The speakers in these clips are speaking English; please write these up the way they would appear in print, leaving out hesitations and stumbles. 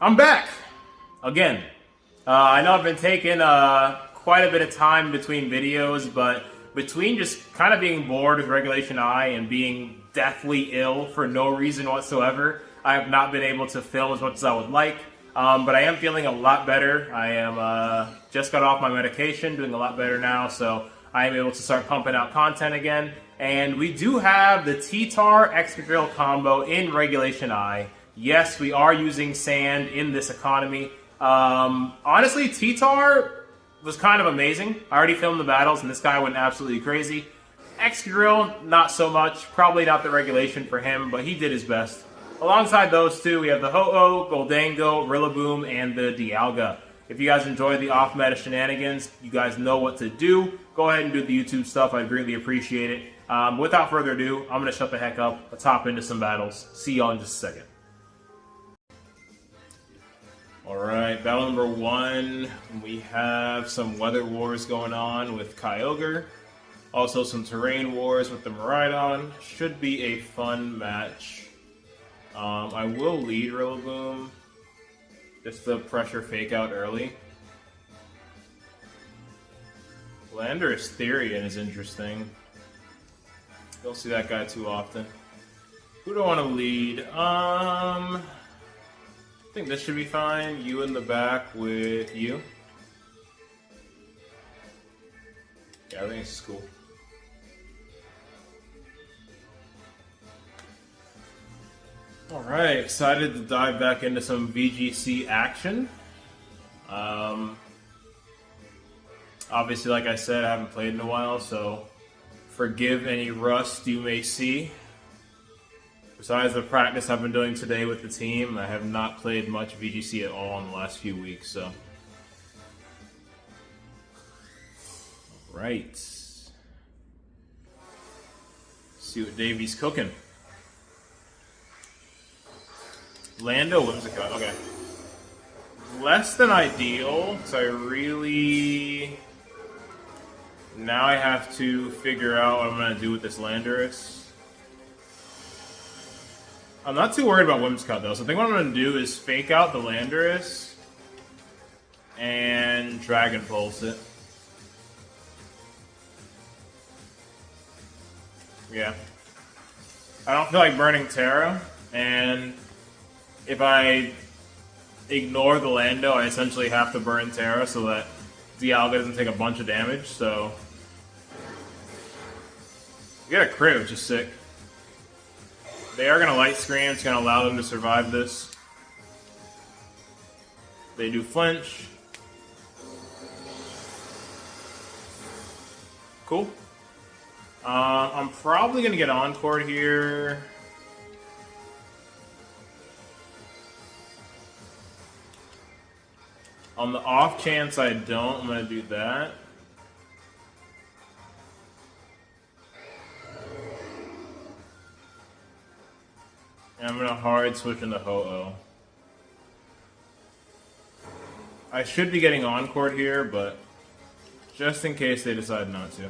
I'm back again. I know I've been taking quite a bit of time between videos, but between just kind of being bored with Regulation I and being deathly ill for no reason whatsoever, I have not been able to film as much as I would like. But I am feeling a lot better. I am just got off my medication, doing a lot better now, so I am able to start pumping out content again. And we do have the TYRANITAR Excadrill combo in Regulation I. Yes, we are using sand in this economy. Honestly, TYRANITAR was kind of amazing. I already filmed the battles, and this guy went absolutely crazy. Excadrill, not so much. Probably not the regulation for him, but he did his best. Alongside those two, we have the Ho-Oh, Goldango, Rillaboom, and the Dialga. If you guys enjoy the off-meta shenanigans, you guys know what to do. Go ahead and do the YouTube stuff. I'd greatly appreciate it. Without further ado, I'm going to shut the heck up. Let's hop into some battles. See y'all in just a second. Alright, battle number 1. We have some Weather Wars going on with Kyogre. Also some Terrain Wars with the Miraidon. Should be a fun match. I will lead Rillaboom, just to pressure Fake Out early. Landorus Therian is interesting. Don't see that guy too often. Who do I want to lead? I think this should be fine. You in the back with you. Yeah, I think this is cool. Alright, excited to dive back into some VGC action. Obviously, like I said, I haven't played in a while, so forgive any rust you may see. Besides the practice I've been doing today with the team, I have not played much VGC at all in the last few weeks, so. Right. See what Davey's cooking. Lando Whimsicott, okay. Less than ideal, because I really... Now I have to figure out what I'm going to do with this Landorus. I'm not too worried about Whimsicott, though, so I think what I'm going to do is fake out the Landorus and Dragon Pulse it. Yeah. I don't feel like burning Terra, and if I ignore the Lando, I essentially have to burn Terra so that Dialga doesn't take a bunch of damage, so... We got a crit, which is sick. They are going to Light Screen, it's going to allow them to survive this. They do flinch. Cool. I'm probably going to get Encore here. On the off chance I don't, I'm going to do that. And I'm going to hard switch into Ho-Oh. I should be getting Encore here, but just in case they decide not to.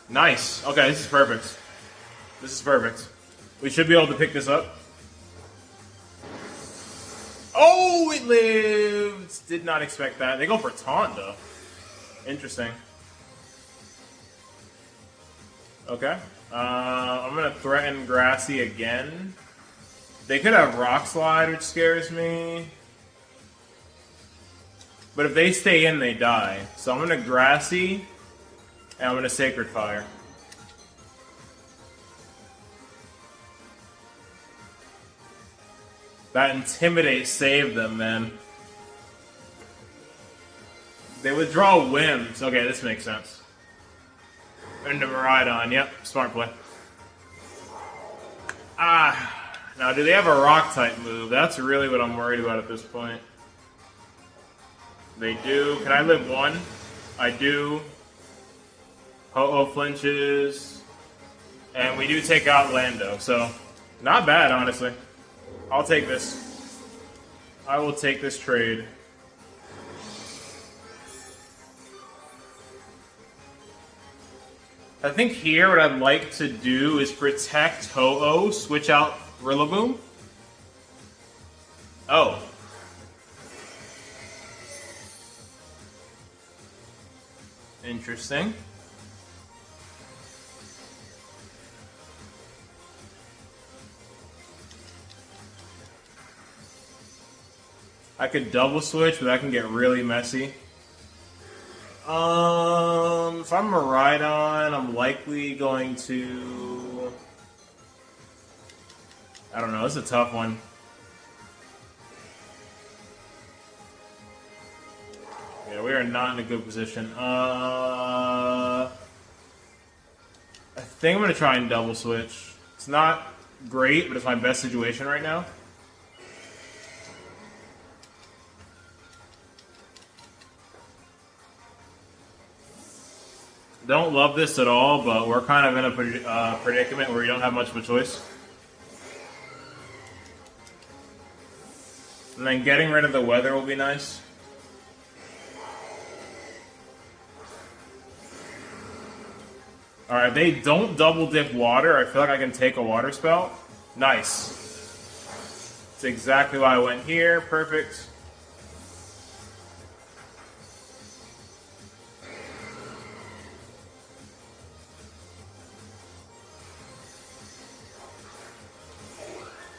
Nice. Okay, this is perfect. This is perfect. We should be able to pick this up. Oh, it lived! Did not expect that. They go for Taunt, though. Interesting. Okay. I'm going to threaten Grassy again. They could have Rock Slide, which scares me. But if they stay in, they die. So I'm going to Grassy... And I'm going to Sacred Fire. That Intimidate saved them, man. They withdraw Whims. Okay, this makes sense. Into Miraidon. Yep, smart play. Now do they have a Rock-type move? That's really what I'm worried about at this point. They do. Can I live one? I do. Ho-Oh flinches, and we do take out Lando, so not bad, honestly. I'll take this. I will take this trade. I think here what I'd like to do is protect Ho-Oh, switch out Rillaboom. Oh. Interesting. I could double switch, but that can get really messy. If I'm Miraidon, I'm likely going to... I don't know, this is a tough one. Yeah, we are not in a good position. I think I'm going to try and double switch. It's not great, but it's my best situation right now. Don't love this at all, but we're kind of in a predicament where we don't have much of a choice. And then getting rid of the weather will be nice. Alright, they don't double dip water. I feel like I can take a water spout. Nice. That's exactly why I went here. Perfect.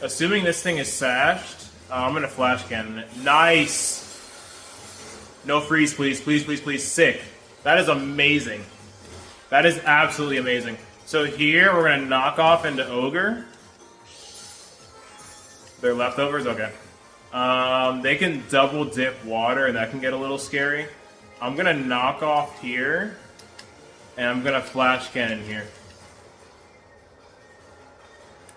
Assuming this thing is sashed, I'm going to flash cannon it. Nice! No freeze, please. Please, please, please. Sick. That is amazing. That is absolutely amazing. So here, we're going to knock off into Ogre. They're leftovers? Okay. They can double dip water, and that can get a little scary. I'm going to knock off here, and I'm going to flash cannon here.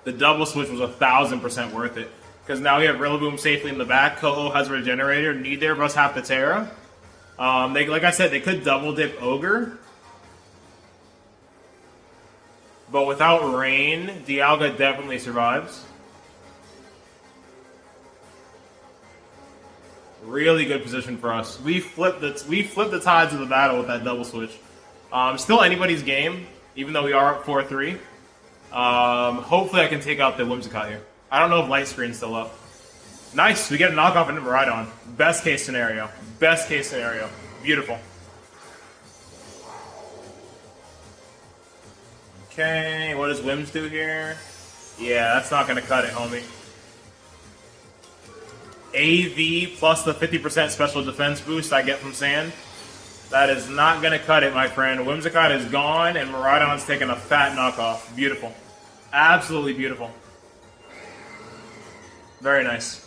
The double switch was 1,000% worth it. Because now we have Rillaboom safely in the back. Ho-Oh has Regenerator. Neither of us have the Terra. Like I said, they could double dip Ogre. But without Rain, Dialga definitely survives. Really good position for us. We flipped the tides of the battle with that double switch. Still anybody's game, even though we are up 4-3. Hopefully I can take out the Whimsicott here. I don't know if Light Screen's still up. Nice, we get a knockoff into Miraidon. Best case scenario. Best case scenario. Beautiful. Okay, what does Whims do here? Yeah, that's not going to cut it, homie. AV plus the 50% special defense boost I get from Sand. That is not going to cut it, my friend. Whimsicott is gone, and Miraidon's taking a fat knockoff. Beautiful. Absolutely beautiful. Very nice.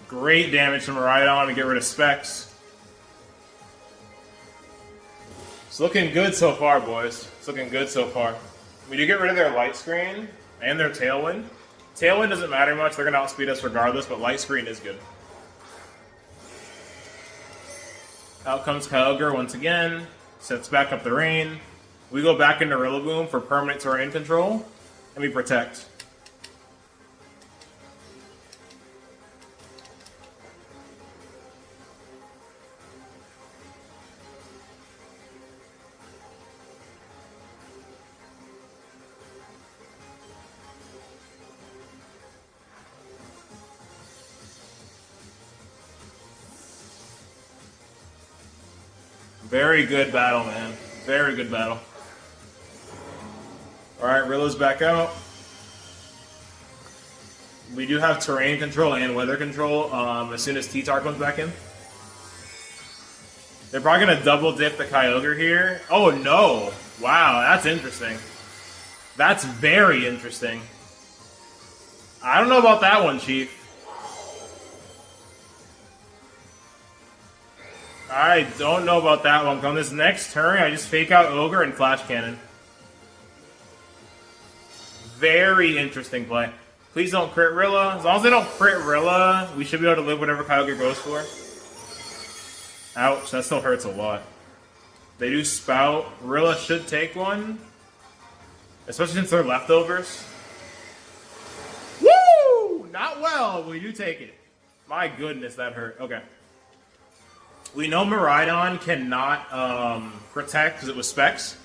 Great damage to Miraidon to get rid of Specs. It's looking good so far, boys. It's looking good so far. We do get rid of their Light Screen and their Tailwind. Tailwind doesn't matter much. They're going to outspeed us regardless, but Light Screen is good. Out comes Kyogre once again. Sets back up the Rain. We go back into Rillaboom for permanent terrain control, and we protect. Very good battle, man. Very good battle. Alright, Rilla's back out. We do have terrain control and weather control as soon as T-Tar comes back in. They're probably going to double dip the Kyogre here. Oh no! Wow, that's interesting. That's very interesting. I don't know about that one, Chief. I don't know about that one. Come this next turn, I just fake out Ogre and Flash Cannon. Very interesting play. Please don't crit Rilla. As long as they don't crit Rilla, we should be able to live whatever Kyogre goes for. Ouch, that still hurts a lot. They do Spout. Rilla should take one. Especially since they're leftovers. Woo! Not well, but we do take it. My goodness, that hurt. Okay. We know Miraidon cannot protect because it was Specs.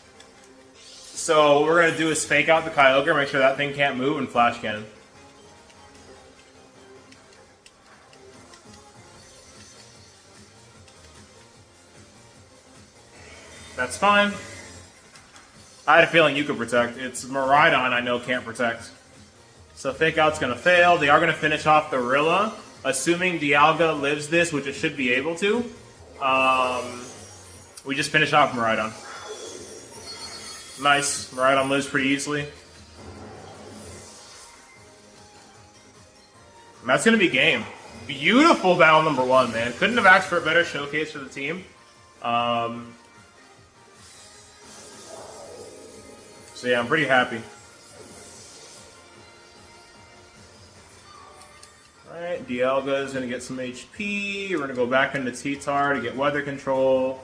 So what we're going to do is fake out the Kyogre, make sure that thing can't move, and Flash Cannon. That's fine. I had a feeling you could protect. It's Miraidon I know can't protect. So fake out's going to fail. They are going to finish off the Rilla, assuming Dialga lives this, which it should be able to. We just finish off Miraidon. Nice. Miraidon lives pretty easily. And that's going to be game. Beautiful battle number 1, man. Couldn't have asked for a better showcase for the team. So yeah, I'm pretty happy. Alright, Dialga is going to get some HP. We're going to go back into T-Tar to get weather control.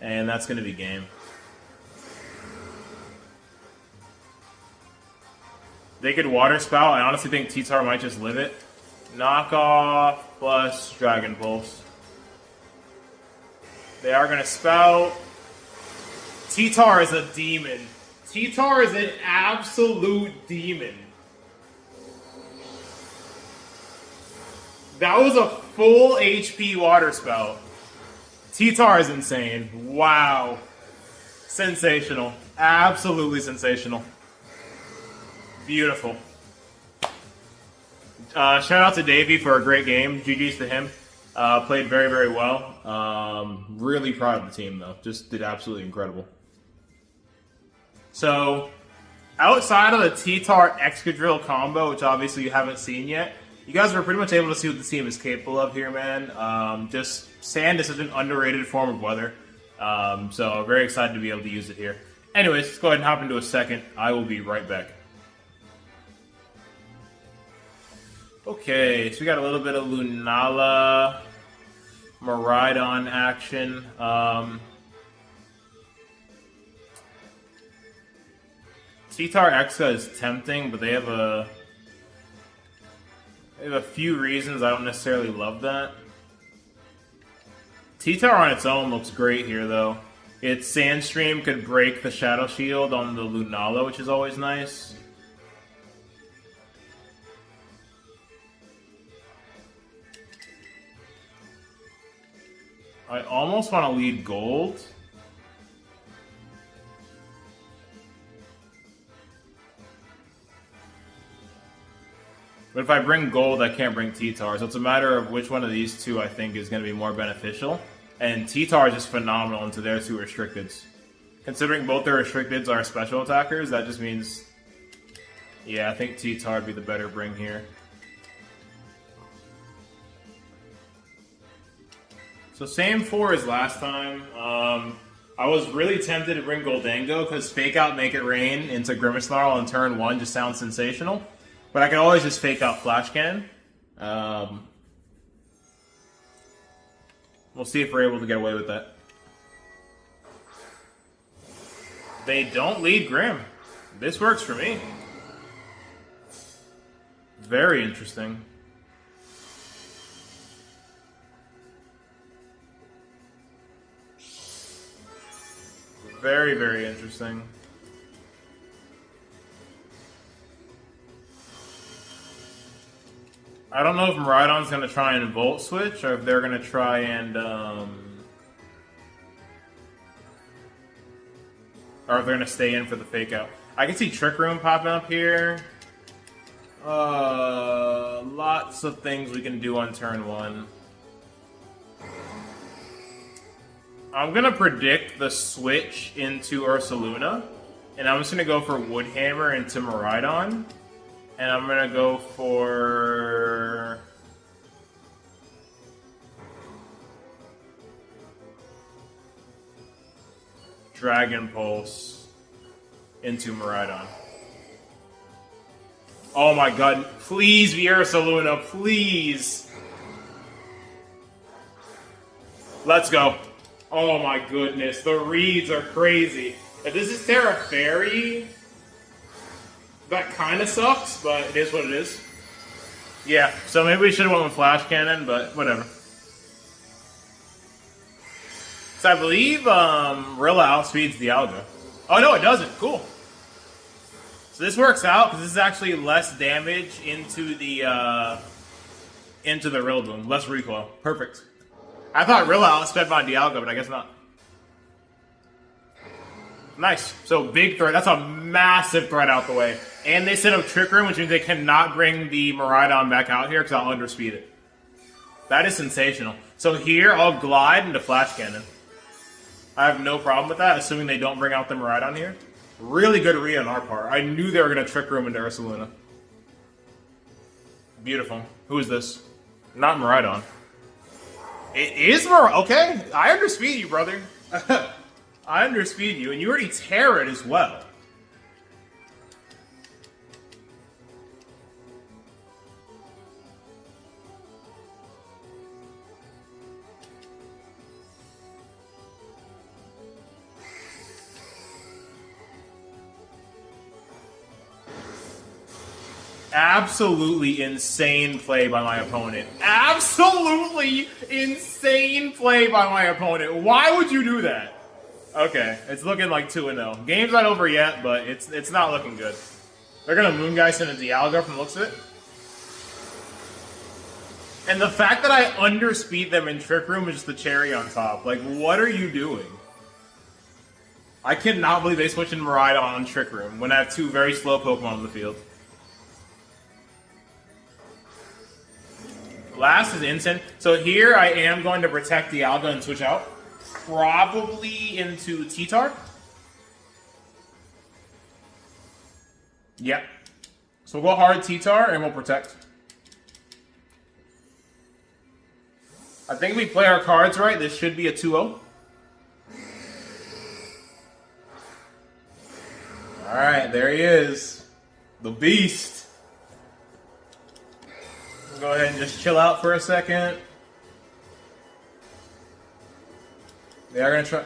And that's going to be game. They could Water Spout. I honestly think T-Tar might just live it. Knockoff plus Dragon Pulse. They are going to Spout. T-Tar is a demon. T-Tar is an absolute demon. That was a full HP Water Spout. T-Tar is insane. Wow. Sensational. Absolutely sensational. Beautiful. Shout out to Davey for a great game. GG's to him. Played very, very well. Really proud of the team, though. Just did absolutely incredible. So, outside of the T-Tar Excadrill combo, which obviously you haven't seen yet, you guys were pretty much able to see what the team is capable of here, man. Just sand is such an underrated form of weather. So, very excited to be able to use it here. Anyways, let's go ahead and hop into a second. I will be right back. Okay, so we got a little bit of Lunala, Miraidon action. T-Tar Exa is tempting, but they have a few reasons I don't necessarily love that. T-Tar on its own looks great here, though. Its Sandstream could break the Shadow Shield on the Lunala, which is always nice. I almost want to lead Gold. But if I bring Gold, I can't bring T-Tar. So it's a matter of which one of these two I think is going to be more beneficial. And T-Tar is just phenomenal into their 2 restricteds. Considering both their restricteds are special attackers, that just means... Yeah, I think T-Tar would be the better bring here. So same 4 as last time. I was really tempted to bring Goldango because Fake Out Make It Rain into Grimace Snarl on turn 1 just sounds sensational. But I can always just Fake Out Flash Cannon. We'll see if we're able to get away with that. They don't lead Grim. This works for me. Very interesting. Very, very interesting. I don't know if Miraidon's going to try and Volt Switch, or if they're going to try and, or if they're going to stay in for the Fake Out. I can see Trick Room popping up here. Lots of things we can do on turn 1. I'm going to predict the switch into Ursaluna, and I'm just going to go for Woodhammer into Miraidon, and I'm going to go for... Dragon Pulse into Miraidon. Oh my god, please be Ursaluna, please! Let's go. Oh my goodness, the reads are crazy. If this is Terra Fairy, that kind of sucks, but it is what it is. Yeah, so maybe we should have went with Flash Cannon, but whatever. So I believe Rilla outspeeds Dialga. Oh no, it doesn't. Cool. So this works out because this is actually less damage into the Rillaboom, less recoil. Perfect. I thought Rilla outsped my Dialga, but I guess not. Nice. So big threat. That's a massive threat out the way. And they set up Trick Room, which means they cannot bring the Miraidon back out here because I'll underspeed it. That is sensational. So here, I'll glide into Flash Cannon. I have no problem with that, assuming they don't bring out the Miraidon here. Really good read on our part. I knew they were going to Trick Room into Ursaluna. Beautiful. Who is this? Not Miraidon. It is Miraidon. Okay, I underspeed you, brother. I underspeed you, and you already tear it as well. Absolutely insane play by my opponent. Absolutely insane play by my opponent. Why would you do that? Okay, it's looking like 2-0. Game's not over yet, but it's not looking good. They're gonna Moongeist into Dialga from the looks of it. And the fact that I underspeed them in Trick Room is just the cherry on top. Like, what are you doing? I cannot believe they switched in Miraidon on Trick Room when I have two very slow Pokemon on the field. Last is Instant. So here I am going to protect Dialga and switch out. Probably into T-Tar. Yep. So we'll go hard T-Tar and we'll protect. I think if we play our cards right, this should be a 2-0. Alright, there he is. The Beast. We'll go ahead and just chill out for a second. They are going to try...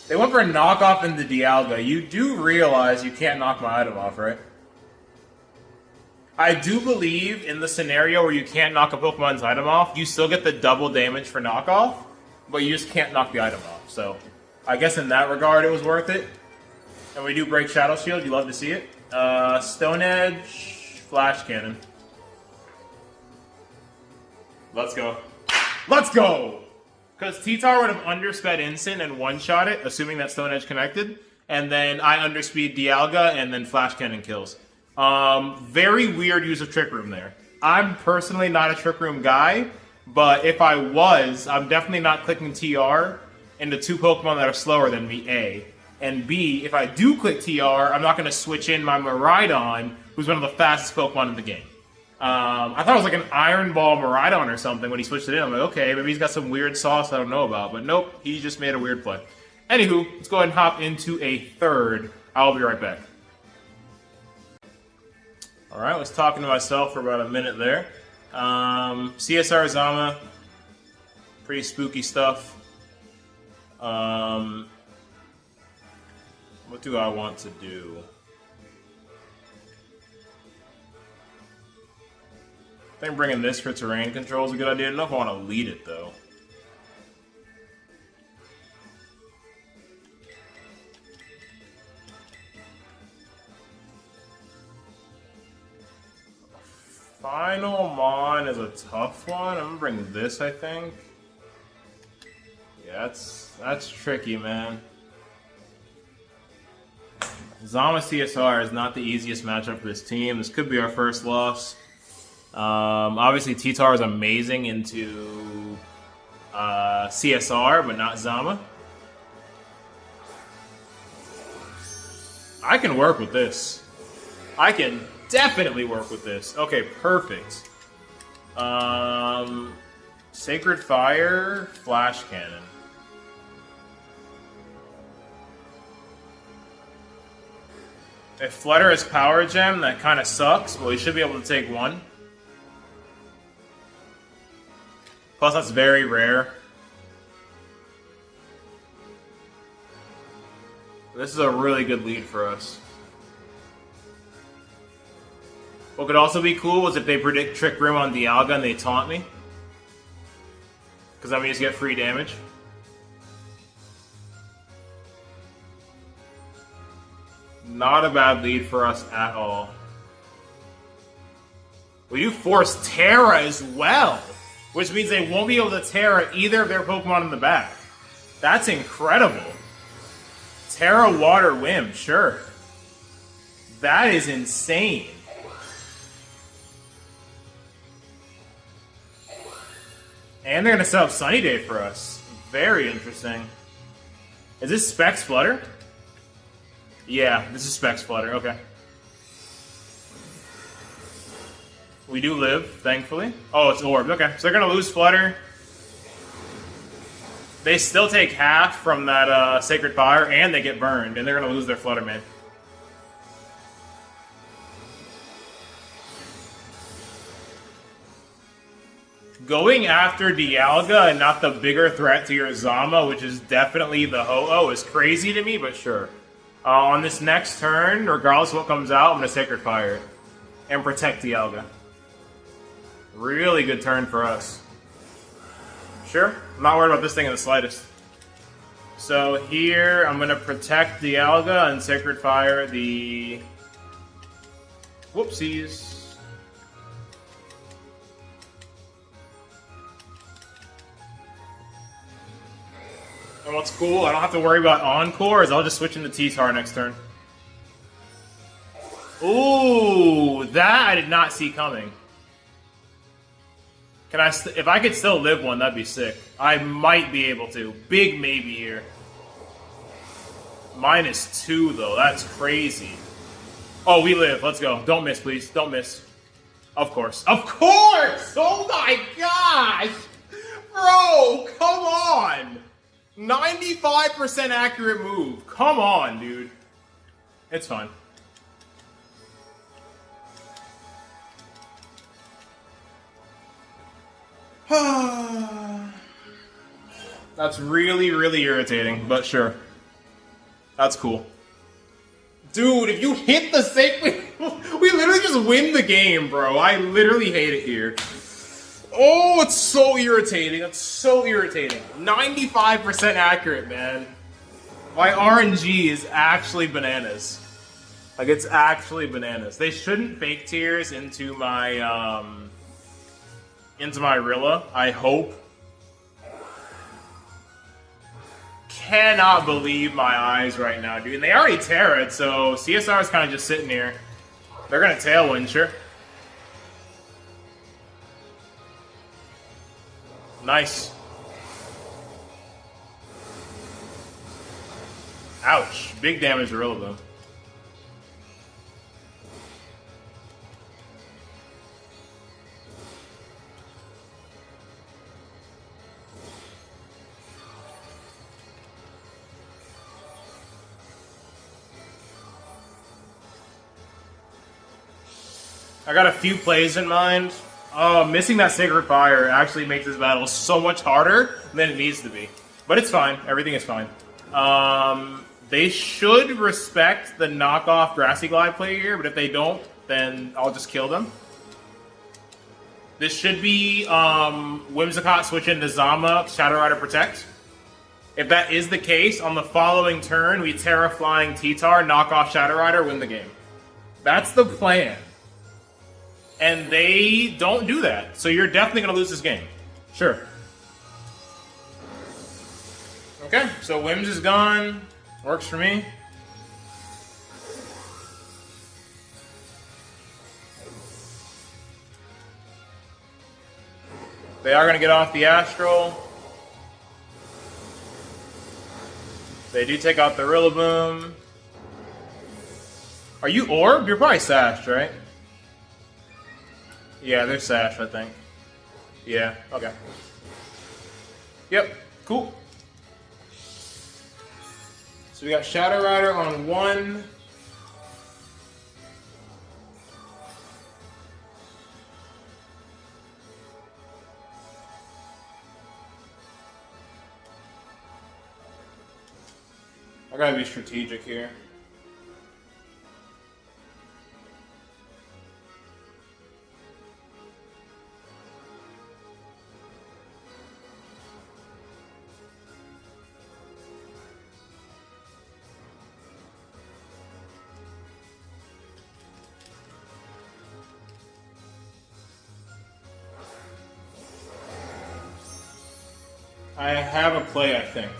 They went for a knockoff into Dialga. You do realize you can't knock my item off, right? I do believe in the scenario where you can't knock a Pokemon's item off, you still get the double damage for knockoff, but you just can't knock the item off. So, I guess in that regard it was worth it. And we do break Shadow Shield, you love to see it. Stone Edge, Flash Cannon. Let's go. Let's go! Because T-Tar would have undersped Instant and one-shot it, assuming that Stone Edge connected. And then I underspeed Dialga, and then Flash Cannon kills. Very weird use of Trick Room there. I'm personally not a Trick Room guy, but if I was, I'm definitely not clicking TR into two Pokemon that are slower than me, A. And B, if I do click TR, I'm not going to switch in my Miraidon, who's one of the fastest Pokemon in the game. I thought it was like an Iron Ball Miraidon or something when he switched it in. I'm like, okay, maybe he's got some weird sauce I don't know about. But nope, he just made a weird play. Anywho, let's go ahead and hop into a third. I'll be right back. Alright, I was talking to myself for about a minute there. CSR Zama. Pretty spooky stuff. What do I want to do? I think bringing this for terrain control is a good idea. I don't know if I want to lead it, though. Final Mon is a tough one. I'm gonna bring this, I think. Yeah, that's tricky, man. Zama CSR is not the easiest matchup for this team. This could be our first loss. Obviously, T-Tar is amazing into CSR, but not Zama. I can work with this. I can definitely work with this. Okay, perfect. Sacred Fire, Flash Cannon. If Flutter is Power Gem, that kind of sucks, but we should be able to take one. Plus, that's very rare. This is a really good lead for us. What could also be cool was if they predict Trick Room on Dialga and they taunt me. Because that means you get free damage. Not a bad lead for us at all. We do force Terra as well, which means they won't be able to Terra either of their Pokemon in the back. That's incredible. Terra Water Whim, sure. That is insane. And they're going to set up Sunny Day for us. Very interesting. Is this Specs Flutter? Yeah, this is Specs Flutter. Okay. We do live, thankfully. Oh, it's Orb. Okay, so they're going to lose Flutter. They still take half from that Sacred Fire, and they get burned, and they're going to lose their Flutter Man. Going after Dialga and not the bigger threat to your Zama, which is definitely the Ho-Oh, is crazy to me, but sure. On this next turn, regardless of what comes out, I'm going to Sacred Fire it and protect Dialga. Really good turn for us. Sure, I'm not worried about this thing in the slightest. So here, I'm going to protect Dialga and Sacred Fire the... Whoopsies. And what's cool, I don't have to worry about Encores, I'll just switch into T-Tar next turn. Ooh, that I did not see coming. Can I? If I could still live one, that'd be sick. I might be able to. Big maybe here. -2 though. That's crazy. Oh, we live. Let's go. Don't miss, please. Don't miss. Of course. Of course! Oh my gosh! Bro, come on! 95% accurate move. Come on, dude. It's fine. That's really, really irritating, but sure. That's cool. Dude, if you hit the sacred... we literally just win the game, bro. I literally hate it here. Oh, it's so irritating. It's so irritating. 95% accurate, man. My RNG is actually bananas. Like, it's actually bananas. They shouldn't fake tears into my Rilla, I hope. Cannot believe my eyes right now, dude. And they already tear it, so CSR is kind of just sitting here. They're going to Tailwind, sure. Nice. Ouch. Big damage to Rilla, though. I got a few plays in mind. Oh, missing that Sacred Fire actually makes this battle so much harder than it needs to be. But it's fine. Everything is fine. They should respect the knockoff Grassy Glide play here, but if they don't, then I'll just kill them. This should be Whimsicott switch into Zama, Shadow Rider Protect. If that is the case, on the following turn, we Terra Flying T-Tar, knock off Shadow Rider, win the game. That's the plan. And they don't do that. So you're definitely going to lose this game. Sure. Okay, so Whims is gone. Works for me. They are going to get off the Astral. They do take out the Rillaboom. Are you Orb? You're probably Sashed, right? Yeah, they're Sash, I think. Yeah, okay. Yep, cool. So we got Shadow Rider on 1. I gotta be strategic here. I have a play, I think.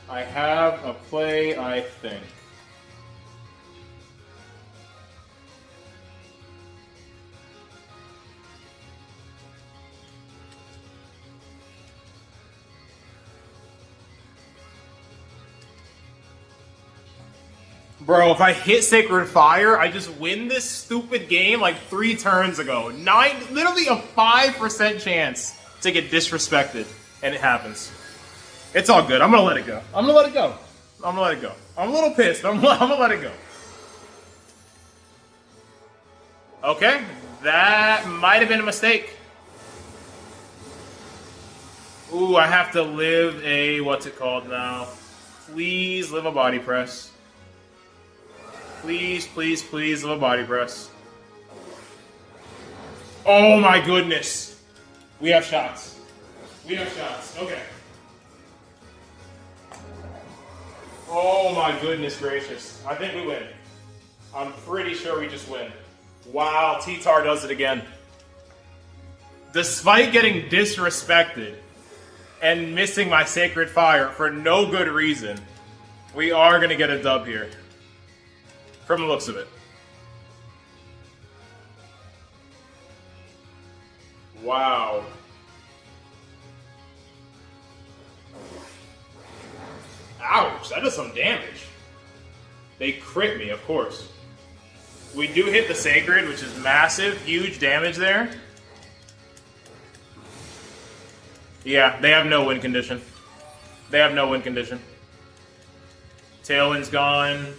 I have a play, I think. Bro, if I hit Sacred Fire, I just win this stupid game like 3 turns ago. Literally a 5% chance to get disrespected, and it happens. It's all good. I'm gonna let it go. I'm gonna let it go. I'm gonna let it go. I'm a little pissed. I'm gonna let it go. Okay, that might have been a mistake. Ooh, I have to live a, what's it called now? Please live a body press. Please, please, please live a body press. Oh my goodness. We have shots. We have shots. Okay. Oh my goodness gracious. I think we win. I'm pretty sure we just win. Wow, TYRANITAR does it again. Despite getting disrespected and missing my Sacred Fire for no good reason, we are going to get a dub here. From the looks of it. Wow. Ouch, that does some damage. They crit me, of course. We do hit the Sacred, which is massive, huge damage there. Yeah, they have no win condition. They have no win condition. Tailwind's gone.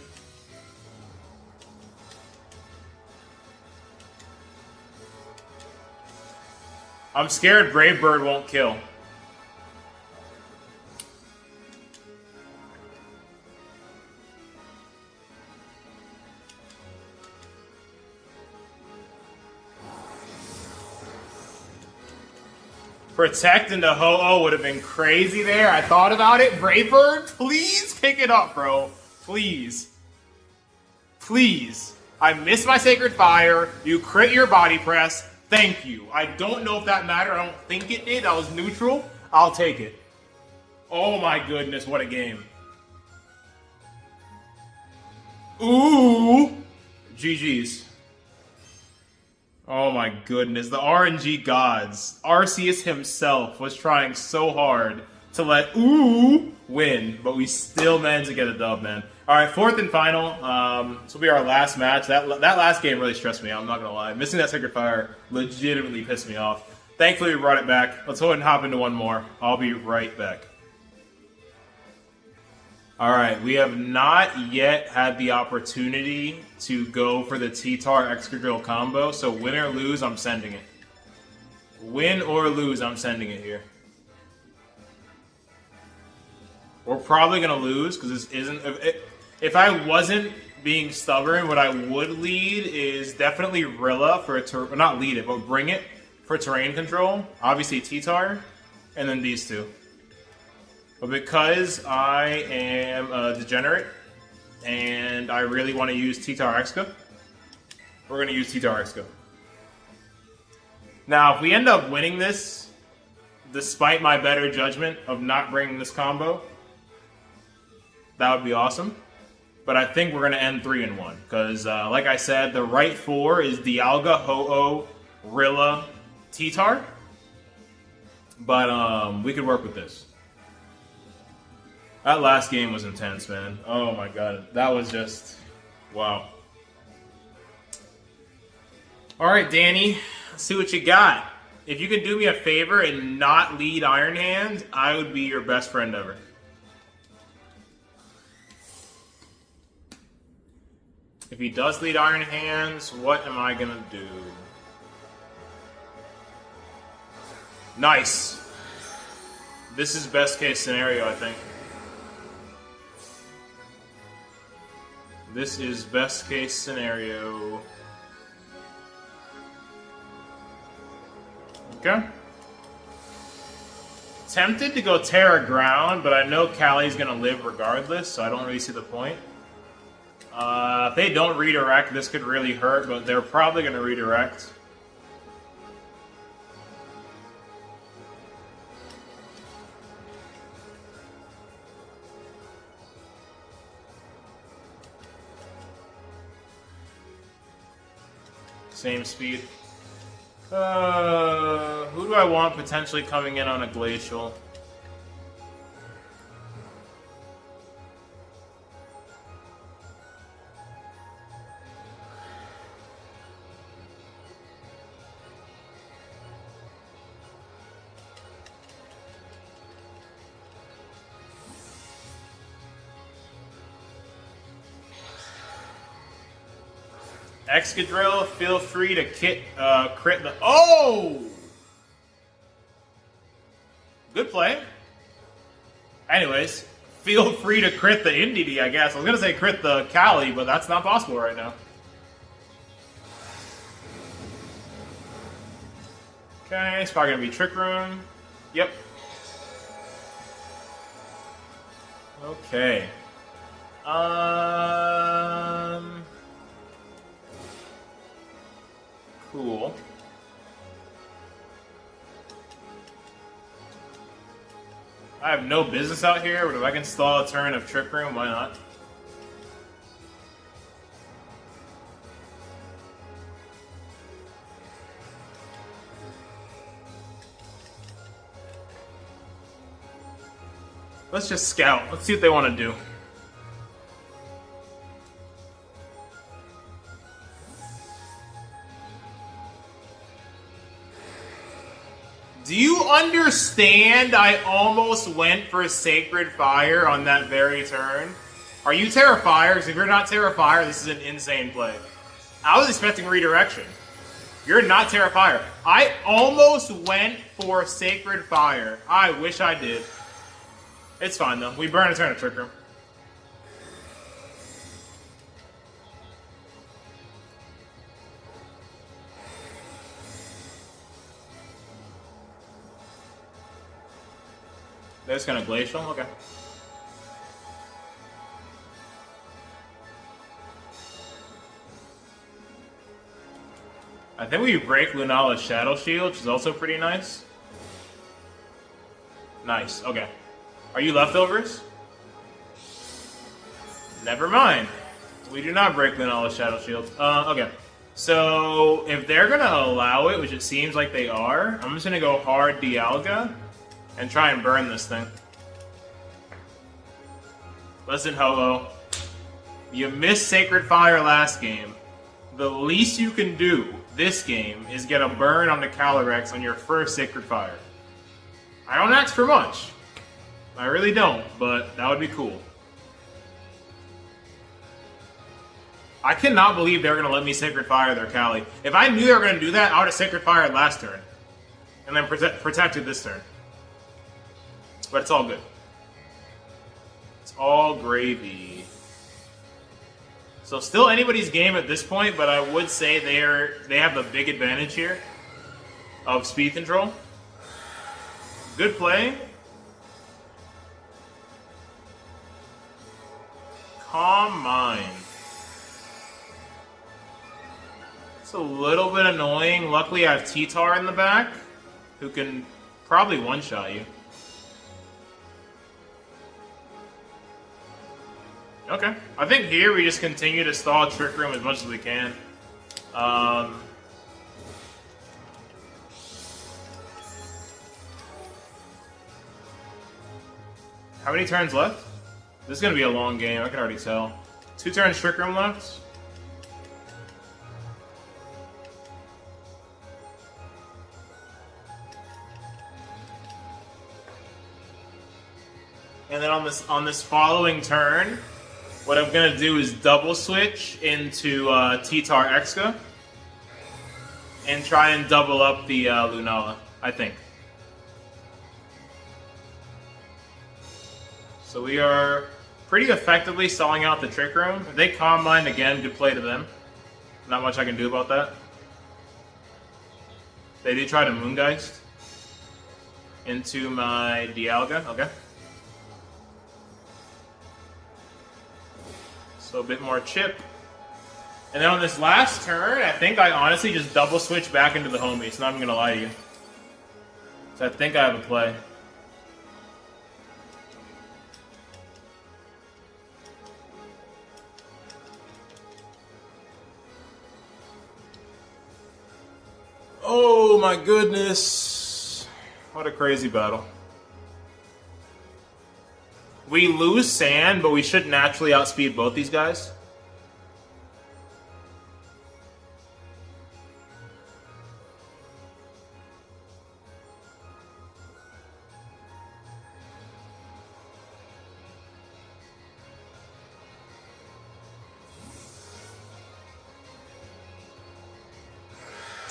I'm scared Brave Bird won't kill. Protect into Ho-Oh would have been crazy there. I thought about it. Brave Bird, please pick it up, bro. Please. Please. I missed my Sacred Fire. You crit your body press. Thank you. I don't know if that mattered. I don't think it did. I was neutral. I'll take it. Oh my goodness, what a game. Ooh. GG's. Oh my goodness. The RNG gods. Arceus himself was trying so hard to let Ooh win, but we still managed to get a dub, man. All right, 4th and final. This will be our last match. That last game really stressed me out, I'm not going to lie. Missing that Sacred Fire legitimately pissed me off. Thankfully, we brought it back. Let's go ahead and hop into one more. I'll be right back. All right, we have not yet had the opportunity to go for the TYRANITAR Excadrill combo, so win or lose, I'm sending it. Win or lose, I'm sending it here. We're probably going to lose, because this isn't... If I wasn't being stubborn, what I would lead is definitely Rilla for a not lead it, but bring it for terrain control. Obviously TYRANITAR, and then these two. But because I am a degenerate and I really want to use TYRANITAR Exca, we're going to use TYRANITAR Exca. Now, if we end up winning this, despite my better judgment of not bringing this combo, that would be awesome. But I think we're going to end 3-1. Because, like I said, the right 4 is Dialga, Ho-Oh, Rilla, TYRANITAR. But we could work with this. That last game was intense, man. Oh my god. That was just... wow. Alright, Danny. Let's see what you got. If you could do me a favor and not lead Iron Hand, I would be your best friend ever. If he does lead Iron Hands, what am I gonna do? Nice. This is best case scenario, I think. This is best case scenario. Okay. Tempted to go Terra Ground, but I know Callie's gonna live regardless, so I don't really see the point. If they don't redirect, this could really hurt, but they're probably going to redirect. Same speed. Who do I want potentially coming in on a glacial? Excadrill, feel free to crit the... Oh! Good play. Anyways, feel free to crit the Indeedee, I guess. I was going to say crit the Cali, but that's not possible right now. Okay, it's probably going to be Trick Room. Yep. Okay. Cool. I have no business out here, but if I can stall a turn of Trick Room, why not? Let's just scout. Let's see what they want to do. Do you understand I almost went for Sacred Fire on that very turn? Are you Terra Fires? If you're not Terra Fire, this is an insane play. I was expecting redirection. You're not Terra Fire. I almost went for Sacred Fire. I wish I did. It's fine though. We burn a turn of Trick Room. They're just gonna Glacial? Okay. I think we break Lunala's Shadow Shield, which is also pretty nice. Nice, okay. Are you leftovers? Never mind. We do not break Lunala's Shadow Shield. Okay. So, if they're gonna allow it, which it seems like they are, I'm just gonna go hard Dialga and try and burn this thing. Listen, Ho-Oh. You missed Sacred Fire last game. The least you can do this game is get a burn on the Calyrex on your first Sacred Fire. I don't ask for much. I really don't, but that would be cool. I cannot believe they're going to let me Sacred Fire their Cali. If I knew they were going to do that, I would have Sacred Fired last turn. And then protected this turn. But it's all good. It's all gravy. So still anybody's game at this point, but I would say they have the big advantage here of speed control. Good play. Calm Mind. It's a little bit annoying. Luckily I have T-Tar in the back, who can probably one-shot you. Okay. I think here we just continue to stall Trick Room as much as we can. How many turns left? This is going to be a long game, I can already tell. 2 turns Trick Room left. And then on this following turn, what I'm going to do is double switch into T-Tar Exca and try and double up the Lunala, I think. So we are pretty effectively stalling out the Trick Room. If they Calm Mind again, good play to them. Not much I can do about that. They did try to Moongeist into my Dialga, okay. So So a bit more chip. And then on this last turn, I think I honestly just double switch back into the homies. Not even gonna lie to you. So I think I have a play. Oh my goodness. What a crazy battle. We lose sand, but we should naturally outspeed both these guys.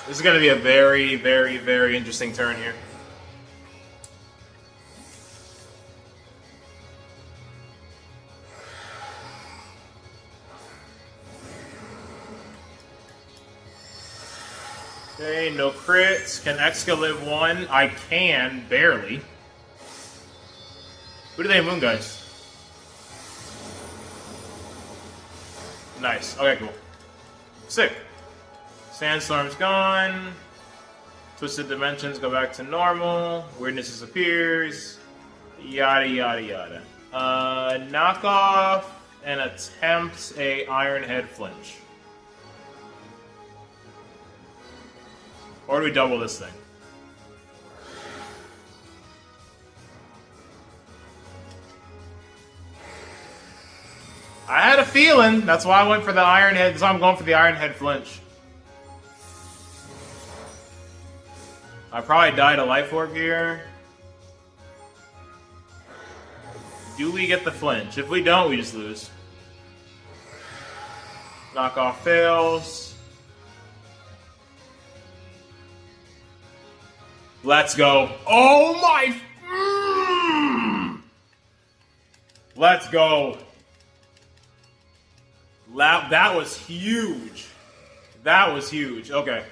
This is going to be a very, very, very interesting turn here. Okay, no crits. Can Exca live one? I can, barely. Who do they moon, guys? Nice. Okay, cool. Sick. Sandstorm's gone. Twisted Dimensions go back to normal. Weirdness disappears. Yada, yada, yada. Knockoff and attempts a Iron Head flinch. Or do we double this thing? I had a feeling. That's why I went for the Iron Head. That's why I'm going for the Iron Head flinch. I probably died a Life Orb here. Do we get the flinch? If we don't, we just lose. Knockoff fails. Let's go. Oh my... Let's go. That was huge. That was huge. Okay.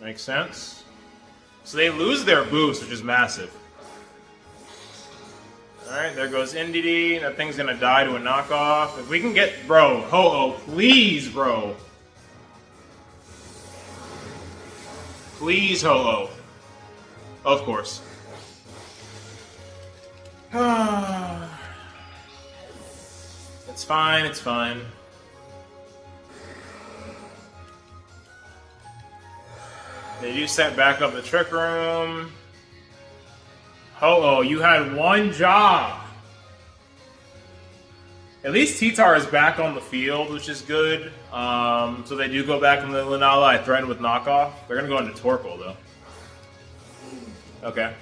Makes sense. So they lose their boost, which is massive. Alright, there goes NDD. That thing's gonna die to a knockoff. If we can get... Bro, Ho-Oh, please, bro. Please, Ho-Oh. Of course. It's fine, it's fine. They do set back up the Trick Room. Ho-Oh, you had one job. At least T-Tar is back on the field, which is good. So they do go back in the Lunala. I threatened with knockoff. They're going to go into Torkoal, though. Okay.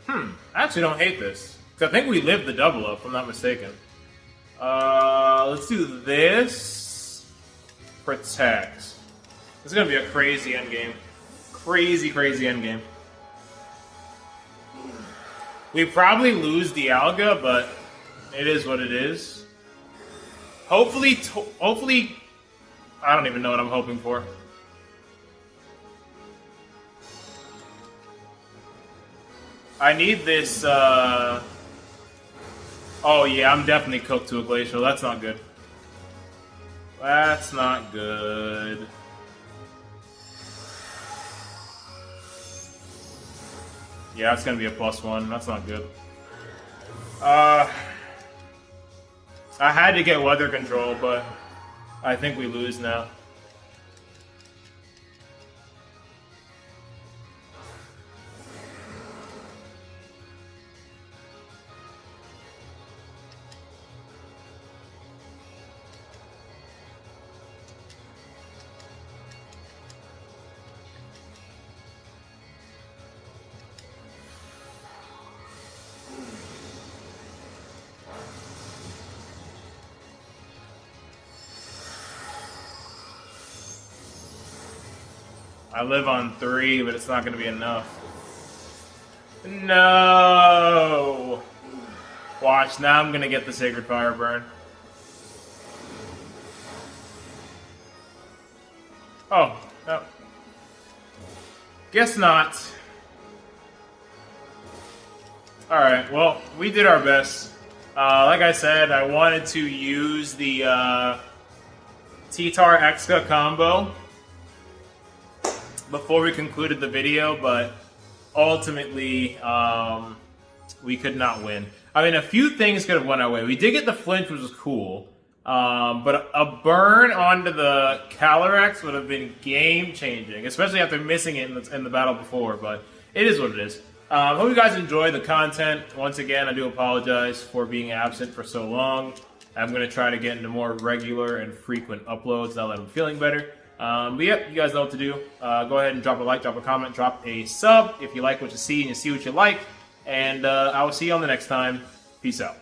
I actually don't hate this. Because I think we lived the double up, if I'm not mistaken. Let's do this. Protect. This is gonna be a crazy endgame. Crazy, crazy endgame. We probably lose the Alga, but it is what it is. Hopefully, I don't even know what I'm hoping for. I need this, Oh yeah, I'm definitely cooked to a Glacial. That's not good. That's not good. Yeah, it's gonna be a +1. That's not good. I had to get weather control, but I think we lose now. I live on 3, but it's not going to be enough. No! Watch, now I'm going to get the Sacred Fire burn. Oh, no. Guess not. Alright, well, we did our best. Like I said, I wanted to use the TYRANITAR Exca combo before we concluded the video, but ultimately we could not win. I mean, a few things could have went our way. We did get the flinch, which was cool, but a burn onto the Calyrex would have been game-changing, especially after missing it in the battle before, but it is what it is. Hope you guys enjoyed the content. Once again, I do apologize for being absent for so long. I'm going to try to get into more regular and frequent uploads now that I'm feeling better. But yep, you guys know what to do. Go ahead and drop a like, drop a comment, drop a sub if you like what you see and you see what you like. And I will see you on the next time. Peace out.